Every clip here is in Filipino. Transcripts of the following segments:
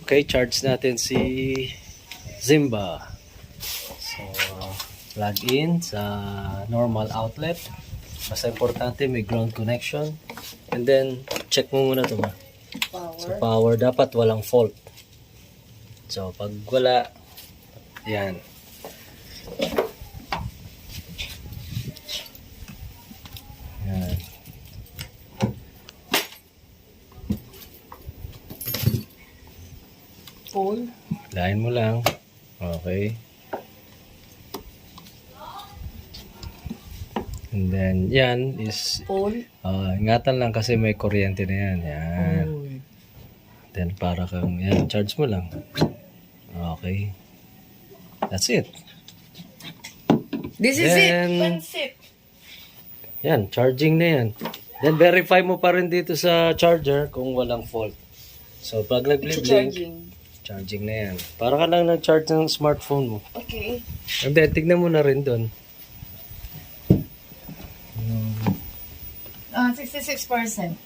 Okay, charge natin si Zimba. So, plug in sa normal outlet. Basta importante may ground connection. And then, check mo muna ito ma. So, power dapat walang fault. So, pag wala, yan. Yan. Full. Lain mo lang. Okay. And then, yan is, Full. ingatan lang kasi may kuryente na yan. Yan. Then, para kang, yan, charge mo lang. Okay. That's it. This is Then, it. Pansit. yan, charging na yan. Then, verify mo pa rin dito sa charger kung walang fault. So, pag nag-blink, charging na yan. Para ka lang nag-charge ng smartphone mo. Okay. And then, tignan mo na rin doon. 66%.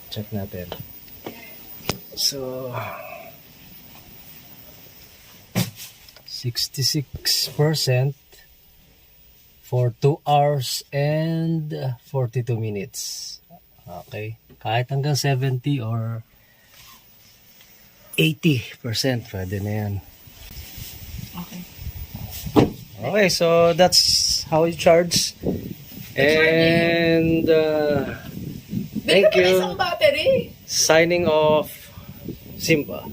Check natin. So, 66% for 2 hours and 42 minutes. Okay. Kahit hanggang 70 or 80%, pwede na yan. Okay. Okay, so that's how you charge. And thank Bigyan mo na you. isang battery. Signing off, Simba.